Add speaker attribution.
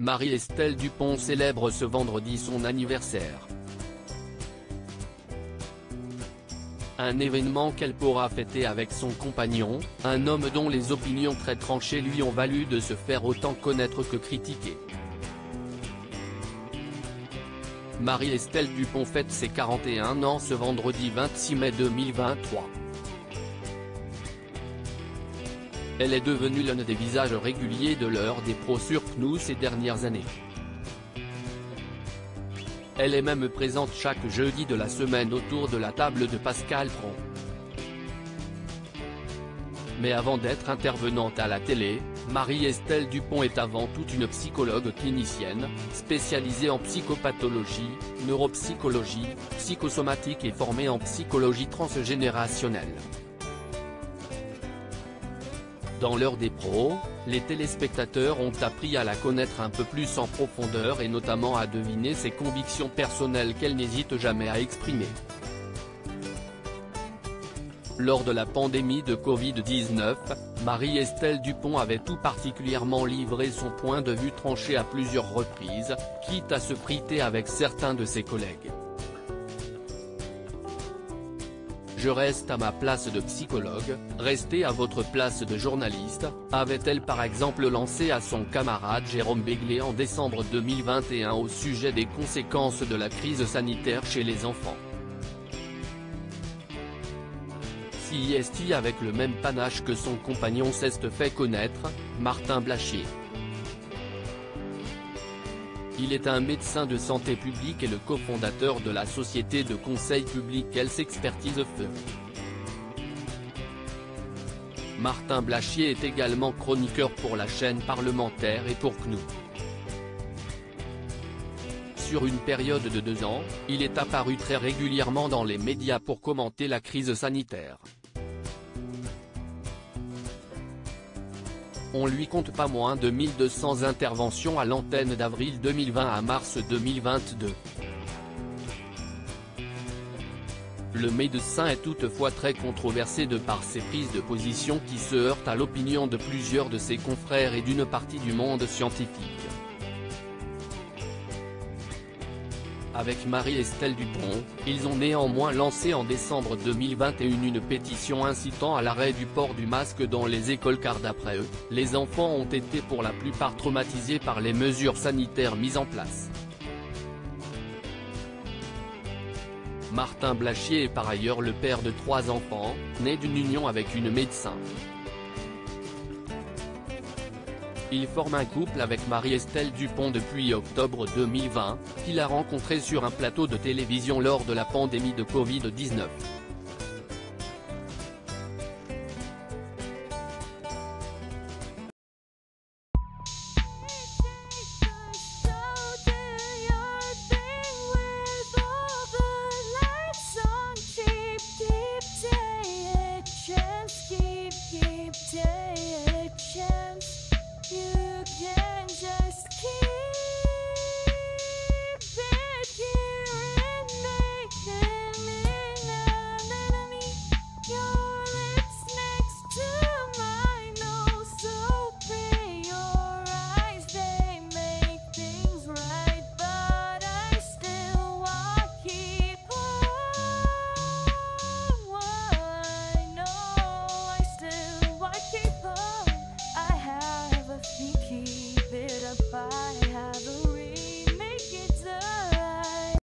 Speaker 1: Marie-Estelle Dupont célèbre ce vendredi son anniversaire. Un événement qu'elle pourra fêter avec son compagnon, un homme dont les opinions très tranchées lui ont valu de se faire autant connaître que critiquer. Marie-Estelle Dupont fête ses 41 ans ce vendredi 26 mai 2023. Elle est devenue l'un des visages réguliers de l'heure des pros sur PNU ces dernières années. Elle est même présente chaque jeudi de la semaine autour de la table de Pascal Praud. Mais avant d'être intervenante à la télé, Marie-Estelle Dupont est avant tout une psychologue clinicienne, spécialisée en psychopathologie, neuropsychologie, psychosomatique et formée en psychologie transgénérationnelle. Dans l'heure des pros, les téléspectateurs ont appris à la connaître un peu plus en profondeur et notamment à deviner ses convictions personnelles qu'elle n'hésite jamais à exprimer. Lors de la pandémie de Covid-19, Marie-Estelle Dupont avait tout particulièrement livré son point de vue tranché à plusieurs reprises, quitte à se friter avec certains de ses collègues. Je reste à ma place de psychologue, restez à votre place de journaliste, avait-elle par exemple lancé à son camarade Jérôme Béglé en décembre 2021 au sujet des conséquences de la crise sanitaire chez les enfants. Si est avec le même panache que son compagnon s'est fait connaître, Martin Blachier. Il est un médecin de santé publique et le cofondateur de la société de conseil public Health Expertise Feu. Martin Blachier est également chroniqueur pour la chaîne parlementaire et pour PNU. Sur une période de 2 ans, il est apparu très régulièrement dans les médias pour commenter la crise sanitaire. On lui compte pas moins de 1200 interventions à l'antenne d'avril 2020 à mars 2022. Le médecin est toutefois très controversé de par ses prises de position qui se heurtent à l'opinion de plusieurs de ses confrères et d'une partie du monde scientifique. Avec Marie-Estelle Dupont, ils ont néanmoins lancé en décembre 2021 une pétition incitant à l'arrêt du port du masque dans les écoles car d'après eux, les enfants ont été pour la plupart traumatisés par les mesures sanitaires mises en place. Martin Blachier est par ailleurs le père de 3 enfants, nés d'une union avec une médecin. Il forme un couple avec Marie-Estelle Dupont depuis octobre 2020, qu'il a rencontré sur un plateau de télévision lors de la pandémie de Covid-19.